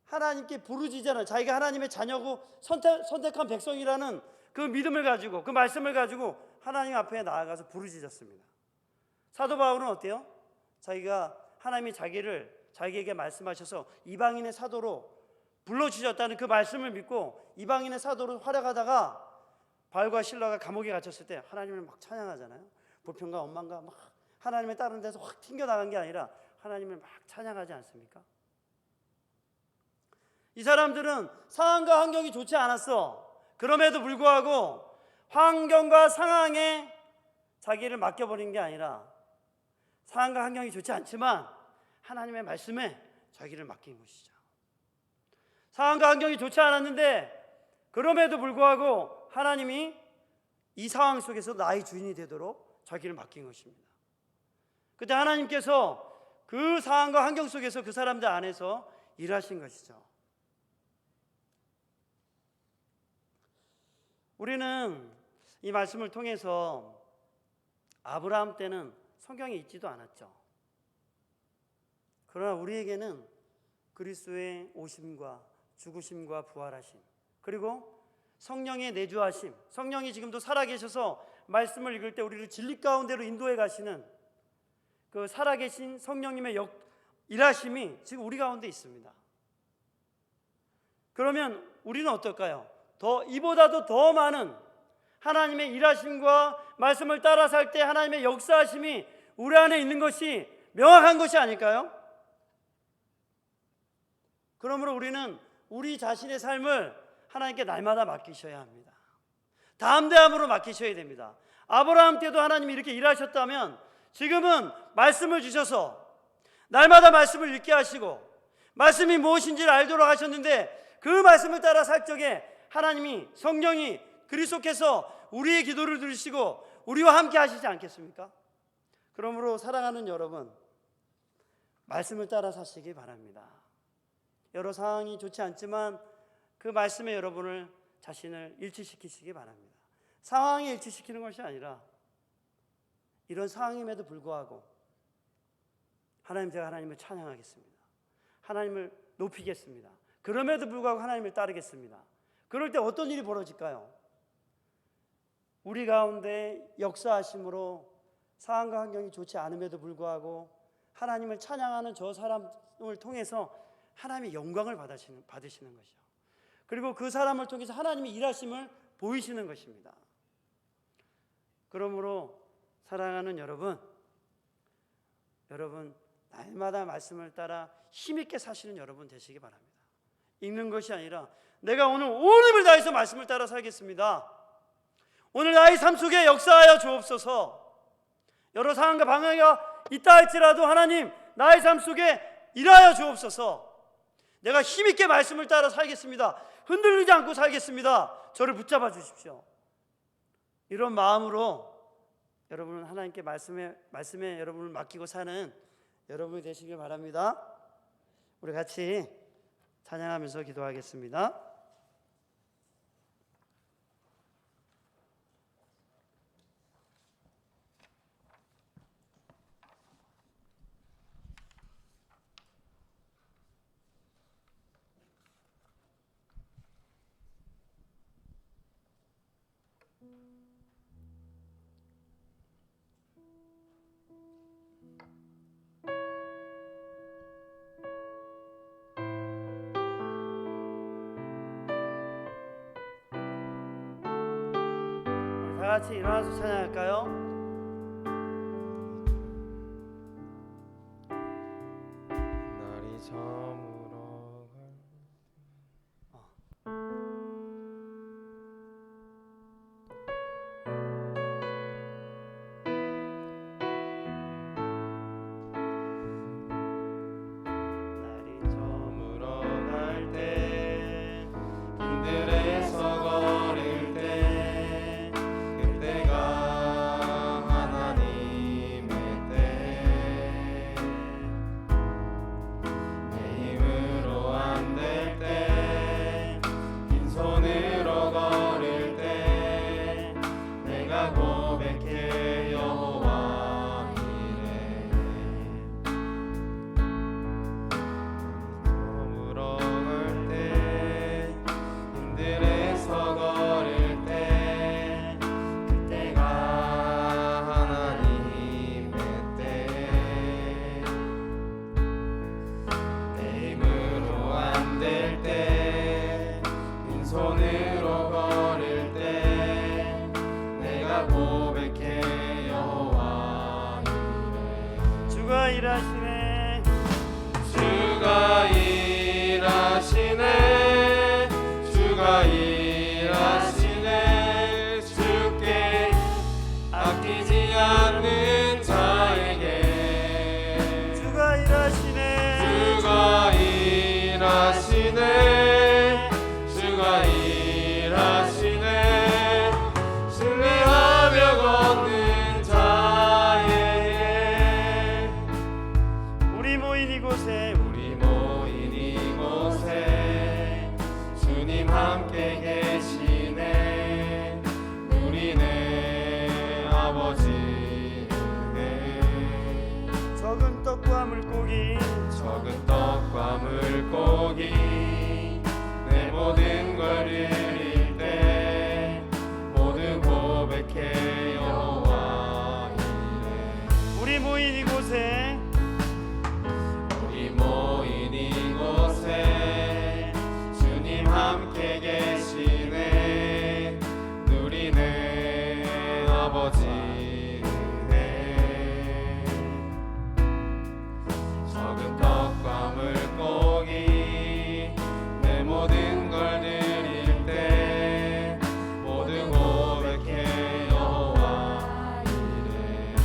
하나님께 부르짖잖아요. 자기가 하나님의 자녀고 선택한 백성이라는 그 믿음을 가지고, 그 말씀을 가지고 하나님 앞에 나아가서 부르짖었습니다. 사도 바울은 어때요? 자기가 하나님이 자기에게 말씀하셔서 이방인의 사도로 불러주셨다는 그 말씀을 믿고 이방인의 사도로 활약하다가 바울과 실라가 감옥에 갇혔을 때 하나님을 막 찬양하잖아요. 불평과 원망과 막 하나님의 다른 데서 확 튕겨나간 게 아니라 하나님을 막 찬양하지 않습니까? 이 사람들은 상황과 환경이 좋지 않았어. 그럼에도 불구하고 환경과 상황에 자기를 맡겨버린 게 아니라 상황과 환경이 좋지 않지만 하나님의 말씀에 자기를 맡긴 것이죠. 상황과 환경이 좋지 않았는데 그럼에도 불구하고 하나님이 이 상황 속에서 나의 주인이 되도록 자기를 맡긴 것입니다. 그때 하나님께서 그 상황과 환경 속에서 그 사람들 안에서 일하신 것이죠. 우리는 이 말씀을 통해서 아브라함 때는 성경에 있지도 않았죠. 그러나 우리에게는 그리스도의 오심과 죽으심과 부활하심, 그리고 성령의 내주하심, 성령이 지금도 살아계셔서 말씀을 읽을 때 우리를 진리 가운데로 인도해 가시는 그 살아계신 성령님의 일하심이 지금 우리 가운데 있습니다. 그러면 우리는 어떨까요? 이보다도 더 많은 하나님의 일하심과 말씀을 따라 살 때 하나님의 역사하심이 우리 안에 있는 것이 명확한 것이 아닐까요? 그러므로 우리는 우리 자신의 삶을 하나님께 날마다 맡기셔야 합니다. 담대함으로 맡기셔야 됩니다. 아브라함 때도 하나님이 이렇게 일하셨다면 지금은 말씀을 주셔서 날마다 말씀을 읽게 하시고 말씀이 무엇인지를 알도록 하셨는데 그 말씀을 따라 살 적에 하나님이 성령이 그리스도께서 우리의 기도를 들으시고 우리와 함께 하시지 않겠습니까? 그러므로 사랑하는 여러분, 말씀을 따라 사시기 바랍니다. 여러 상황이 좋지 않지만 그 말씀에 여러분을 자신을 일치시키시기 바랍니다. 상황에 일치시키는 것이 아니라 이런 상황임에도 불구하고 하나님, 제가 하나님을 찬양하겠습니다. 하나님을 높이겠습니다. 그럼에도 불구하고 하나님을 따르겠습니다. 그럴 때 어떤 일이 벌어질까요? 우리 가운데 역사하심으로 상황과 환경이 좋지 않음에도 불구하고 하나님을 찬양하는 저 사람을 통해서 하나님의 영광을 받으시는 것이죠. 그리고 그 사람을 통해서 하나님의 일하심을 보이시는 것입니다. 그러므로 사랑하는 여러분 날마다 말씀을 따라 힘있게 사시는 여러분 되시기 바랍니다. 읽는 것이 아니라 내가 오늘 온 힘을 다해서 말씀을 따라 살겠습니다. 오늘 나의 삶 속에 역사하여 주옵소서. 여러 상황과 방향이 있다 할지라도 하나님 나의 삶 속에 일하여 주옵소서. 내가 힘있게 말씀을 따라 살겠습니다. 흔들리지 않고 살겠습니다. 저를 붙잡아 주십시오. 이런 마음으로 여러분은 하나님께 말씀에 여러분을 맡기고 사는 여러분이 되시길 바랍니다. 우리 같이 찬양하면서 기도하겠습니다. 다 같이 일어나서 찬양할까요? 날이 저물어 날이 저물어 갈 때 길들에서 걸을 때 그때가 하나님의 때 내 힘으로 안 될 때 빈손으로 걸을 때 내가 고백해 여호와 이래 저물어 갈 때 힘들에서 걸을 때 그때가 하나님의 때 내 힘으로 안 될 때 빈손으로 걸을 때 내가 고백해 여호와 이래 주가 일하시네. 주가 일하시네 주가 일하시네 주께 아끼지 않는 자에게 주가 일하시네. 주가 일하시네 주가 일하시네 신뢰하며 걷는 자에게 우리 모인 이곳에 우리 모인 이곳에 주님 함께 계시네 누리네 아버지네 적은 떡과 물고기 적은 떡과 물고기 내 모든 걸 드릴 때 모두 고백해 여호와 이래 우리 모인 이곳에 우리 모인 이곳에 주님 함께 계시네 누리네 아버지네 적은 떡과 물고기 내 모든 걸 드릴 때 모두 고백해 여호와 이래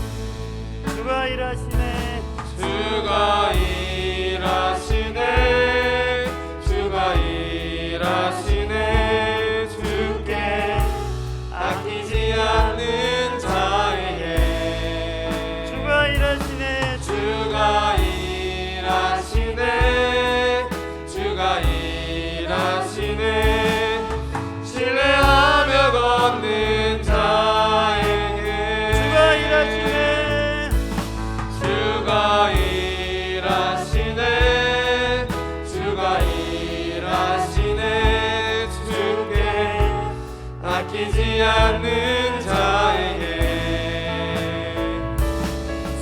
아끼지 않는 자에게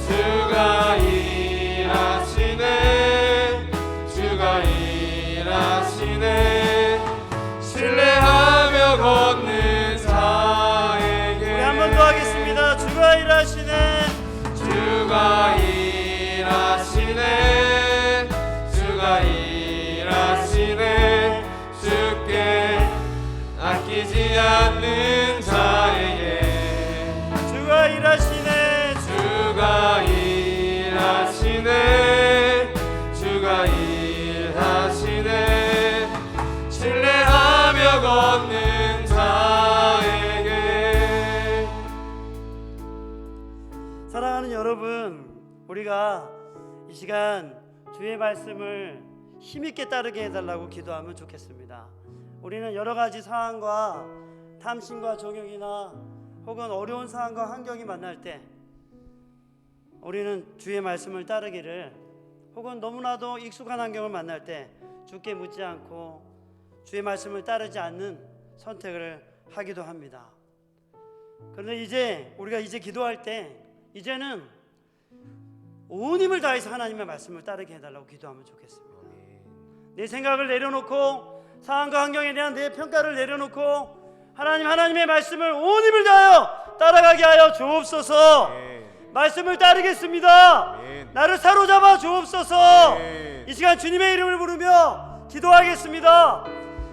주가 일하시네. 주가 일하시네. 신뢰하며 걷는 자에게. 우리 한 번 더 하겠습니다. 주가 일하시네. 주가 일하시네. 주가 일하시네. 주께 아끼지 않는 자에게 주가 일하시네. 주가 일하시네. 주가 일하시네. 신뢰하며 걷는 자에게. 사랑하는 여러분, 우리가 이 시간 주의 말씀을 힘있게 따르게 해달라고 기도하면 좋겠습니다. 우리는 여러 가지 상황과 탐심과 정욕이나 혹은 어려운 상황과 환경이 만날 때 우리는 주의 말씀을 따르기를, 혹은 너무나도 익숙한 환경을 만날 때 주께 묻지 않고 주의 말씀을 따르지 않는 선택을 하기도 합니다. 그런데 이제 우리가 기도할 때 이제는 온 힘을 다해서 하나님의 말씀을 따르게 해달라고 기도하면 좋겠습니다. 내 생각을 내려놓고 상황과 환경에 대한 내 평가를 내려놓고 하나님의 말씀을 온 힘을 다하여 따라가게 하여 주옵소서. 말씀을 따르겠습니다. 나를 사로잡아 주옵소서. 이 시간 주님의 이름을 부르며 기도하겠습니다.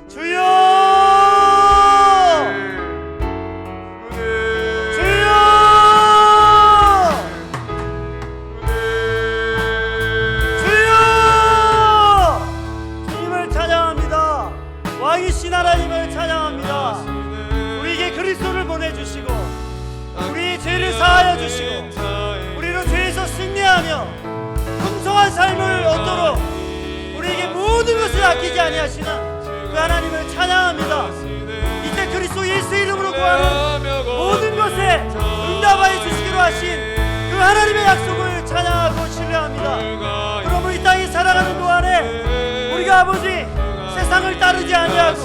주여, 주여, 주여. 주님을 찬양합니다. 왕이신 하나님을 찬양합니다. 우리에게 그리스도를 보내주시고 우리의 죄를 사하여 주시고 우리로 죄에서 승리하며 풍성한 삶을 얻도록 우리에게 모든 것을 아끼지 아니하시는 그 하나님을 찬양합니다. 이제 그리스도 예수 이름으로 구하는 모든 것에 응답하여 주시기로 하신 그 하나님의 약속을 찬양하고 신뢰합니다. 그러므로 이 땅에 살아가는 동안에 우리가 아버지 세상을 따르지 아니하고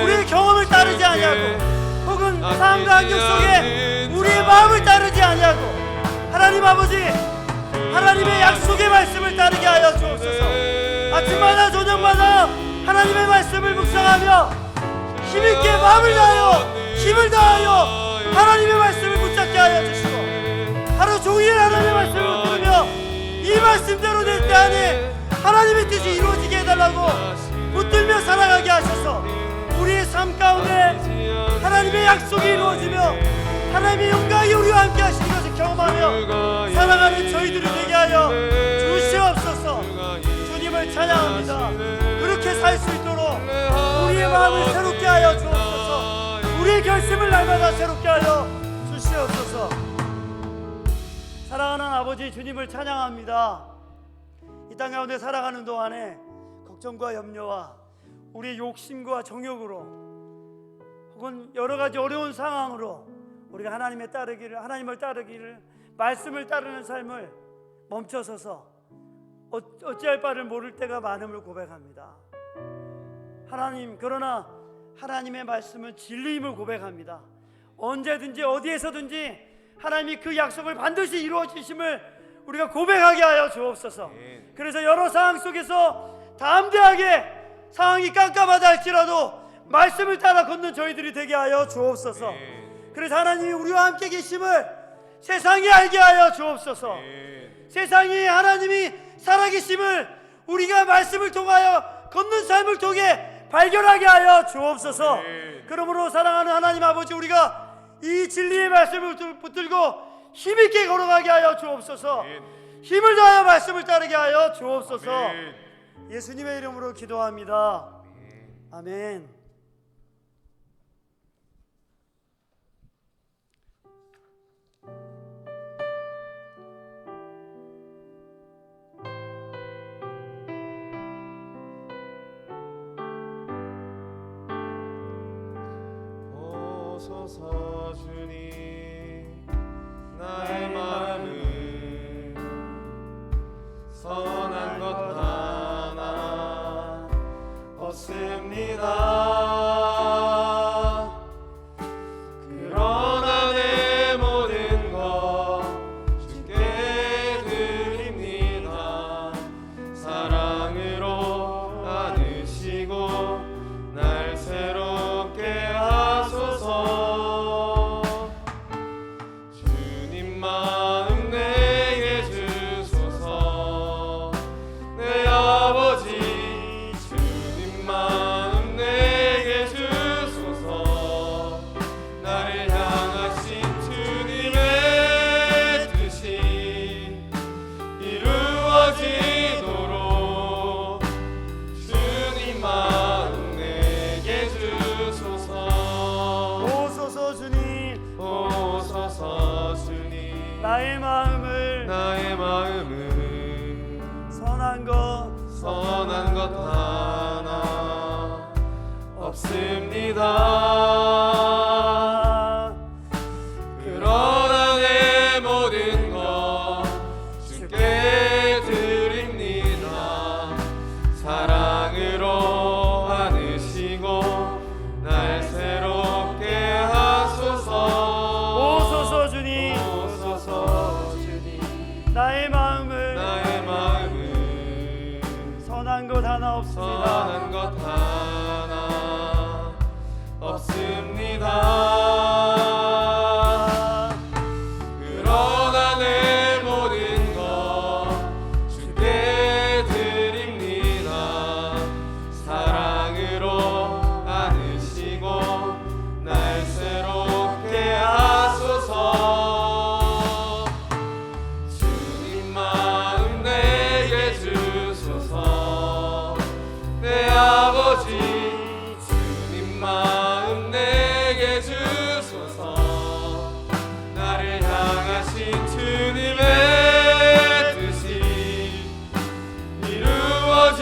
우리의 경험을 따르지 아니하고 혹은 상황과 환경 속에 우리의 마음을 따르지 아니하고 하나님 아버지 하나님의 약속의 말씀을 따르게 하여 주옵소서. 아침마다 저녁마다 하나님의 말씀을 묵상하며 힘있게 마음을 다하여 힘을 다하여 하나님의 말씀을 붙잡게 하여 주시고 하루 종일 하나님의 말씀을 들으며 이 말씀대로 내 때 안에 하나님의 뜻이 이루어지게 해달라고 붙들며 살아가게 하셔서 우리의 삶 가운데 하나님의 약속이 이루어지며 하나님의 영광이 우리와 함께 하시는 것을 경험하며 살아가는 저희들이 되게 하여 주시옵소서. 주님을 찬양합니다. 그렇게 살 수 있도록 우리의 마음을 새롭게 하여 주옵소서. 우리의 결심을 날마다 새롭게 하여 주시옵소서. 사랑하는 아버지 주님을 찬양합니다. 이 땅 가운데 살아가는 동안에 걱정과 염려와 우리의 욕심과 정욕으로 혹은 여러 가지 어려운 상황으로 우리가 하나님을 따르기를 말씀을 따르는 삶을 멈춰서서 어찌할 바를 모를 때가 많음을 고백합니다. 하나님, 그러나 하나님의 말씀은 진리임을 고백합니다. 언제든지 어디에서든지 하나님이 그 약속을 반드시 이루어 주심을 우리가 고백하게 하여 주옵소서. 그래서 여러 상황 속에서 담대하게 상황이 깜깜하다 할지라도 말씀을 따라 걷는 저희들이 되게 하여 주옵소서. 그래서 하나님이 우리와 함께 계심을 세상이 알게 하여 주옵소서. 세상이 하나님이 살아계심을 우리가 말씀을 통하여 걷는 삶을 통해 발견하게 하여 주옵소서. 그러므로 사랑하는 하나님 아버지, 우리가 이 진리의 말씀을 붙들고 힘있게 걸어가게 하여 주옵소서. 힘을 다하여 말씀을 따르게 하여 주옵소서. 예수님의 이름으로 기도합니다. 아멘. 오소서 주님, 나의 마음을 선한 것 하나 없습니다. 나의 마음을 선한 것 하나 없습니다. 그러나 내 모든 것 주께 드립니다. 사랑으로 안으시고 날 새롭게 하소서. 오소서 주님, 나의 마음을 선한 것 하나 없습니다. 선한 것 하나 없습니다. 그러나 내 모든 것 주께 드립니다. 사랑으로 안으시고 날 새롭게 하소서. 주님 마음 내게 주소서. 내 아버지 주님 마음 내게 주소서. 나를 향하신 주님의 뜻이 이루어지도록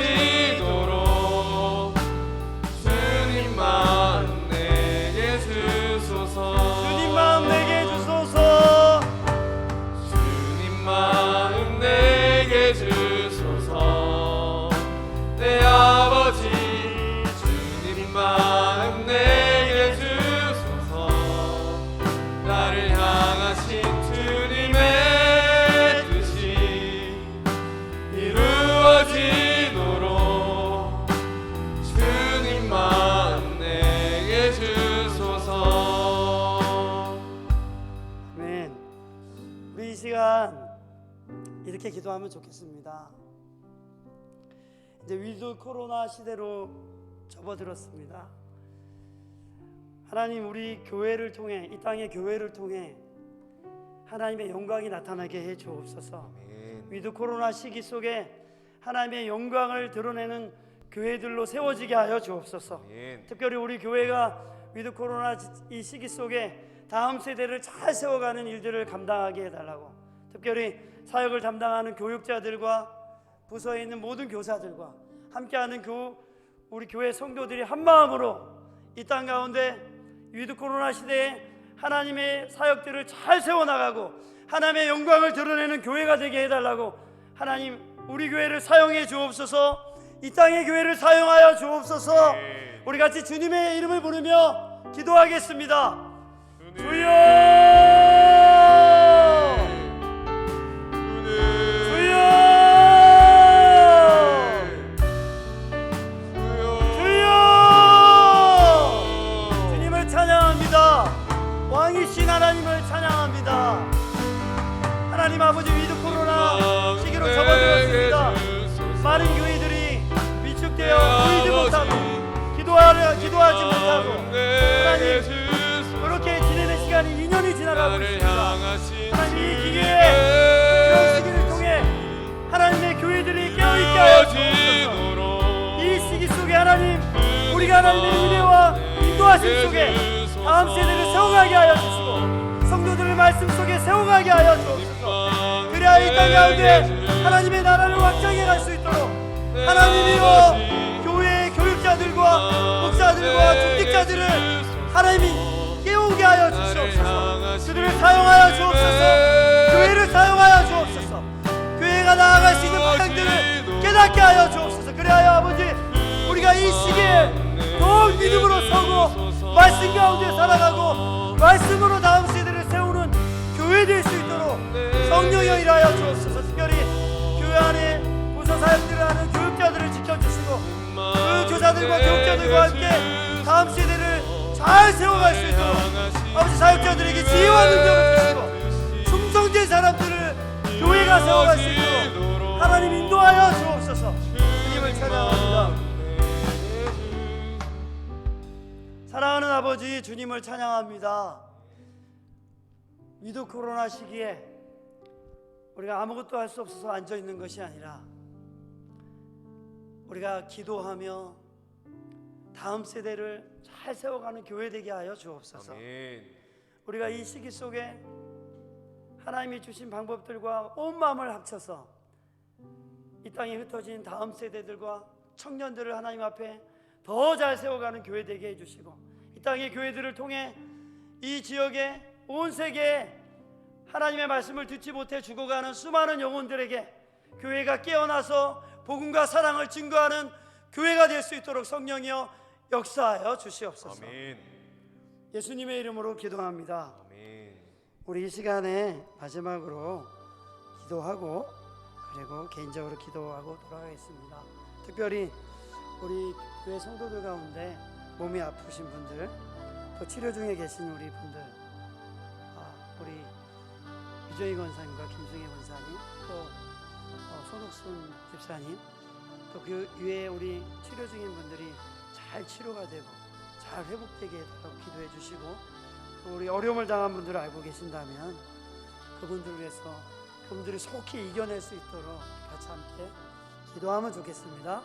주님 마음 내게 주소서. 주님 마음 내게 주소서. 주님 마음 내게 주소서. 내 아버지 주님 마음 내게 주소서. 나를 향하신 주님의 뜻이 이루어지도록 주님 마음 내게 주소서. 아멘. 우리 이 시간 이렇게 기도하면 좋겠습니다. 이제 위드 코로나 시대로 접어들었습니다. 하나님, 우리 교회를 통해, 이 땅의 교회를 통해 하나님의 영광이 나타나게 해 주옵소서. 위드 코로나 시기 속에 하나님의 영광을 드러내는 교회들로 세워지게 하여 주옵소서. 특별히 우리 교회가 위드 코로나 이 시기 속에 다음 세대를 잘 세워가는 일들을 감당하게 해달라고, 특별히 사역을 담당하는 교육자들과 부서에 있는 모든 교사들과 함께하는 우리 교회 성도들이 한마음으로 이 땅 가운데 위드 코로나 시대에 하나님의 사역들을 잘 세워나가고 하나님의 영광을 드러내는 교회가 되게 해달라고, 하나님 우리 교회를 사용해 주옵소서. 이 땅의 교회를 사용하여 주옵소서. 우리 같이 주님의 이름을 부르며 기도하겠습니다. 주여, 하나님을 찬양합니다. 하나님 아버지, 위드 코로나 시기로 접어들었습니다. 많은 교회들이 위축되어 보이지 못하고 기도하지 못하고 하나님 그렇게 지내는 시간이 2년이 지나가고 있습니다. 하나님 이 기회에 이런 시기를 통해 하나님의 교회들이 깨어있게 하여 주옵소서. 이 시기 속에 하나님, 우리가 하나님의 은혜와 인도하심 속에 다음 세대를 세워가게 하여 주시고 성도들의 말씀 속에 세워가게 하여 주옵소서. 그래야 이 땅 가운데 하나님의 나라를 확장해 갈 수 있도록 하나님이여 교회의 교육자들과 목사들과 중직자들을 하나님이 깨우게 하여 주시옵소서. 그들을 사용하여 주옵소서. 교회를 사용하여 주옵소서. 교회가 나아갈 수 있는 방향들을 깨닫게 하여 주옵소서. 그래야 아버지, 우리가 이 시기에 더욱 믿음으로 서고 말씀 가운데 살아가고 말씀으로 다음 세대를 세우는 교회 될 수 있도록 성령여 일하여 주옵소서. 특별히 교회 안에 부서 사역들을 하는 교육자들을 지켜주시고 그 교사들과 교육자들과 함께 다음 세대를 잘 세워갈 수 있도록 아버지, 사역자들에게 지혜와 능력을 주시고 충성된 사람들을 교회가 세워갈 수 있도록 하나님 인도하여 주옵소서. 주님을 찬양합니다. 사랑하는 아버지, 주님을 찬양합니다. 위드 코로나 시기에 우리가 아무것도 할 수 없어서 앉아있는 것이 아니라 우리가 기도하며 다음 세대를 잘 세워가는 교회 되게 하여 주옵소서. 아멘. 우리가 이 시기 속에 하나님이 주신 방법들과 온 마음을 합쳐서 이 땅에 흩어진 다음 세대들과 청년들을 하나님 앞에 더 잘 세워가는 교회 되게 해주시고, 이 땅의 교회들을 통해 이 지역에 온 세계에 하나님의 말씀을 듣지 못해 죽어가는 수많은 영혼들에게 교회가 깨어나서 복음과 사랑을 증거하는 교회가 될 수 있도록 성령이여 역사하여 주시옵소서. 아멘. 예수님의 이름으로 기도합니다. 아멘. 우리 이 시간에 마지막으로 기도하고 그리고 개인적으로 기도하고 돌아가겠습니다. 특별히 우리 교회 성도들 가운데 몸이 아프신 분들, 또 치료 중에 계신 우리 분들, 우리 유정희 권사님과 김승혜 권사님, 또 손옥순 집사님, 또 그 위에 우리 치료 중인 분들이 잘 치료가 되고 잘 회복되게 해달라고 기도해 주시고, 또 우리 어려움을 당한 분들을 알고 계신다면 그분들을 위해서 그분들이 속히 이겨낼 수 있도록 같이 함께 기도하면 좋겠습니다.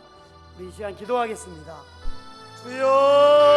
우리 이 시간 기도하겠습니다. 주여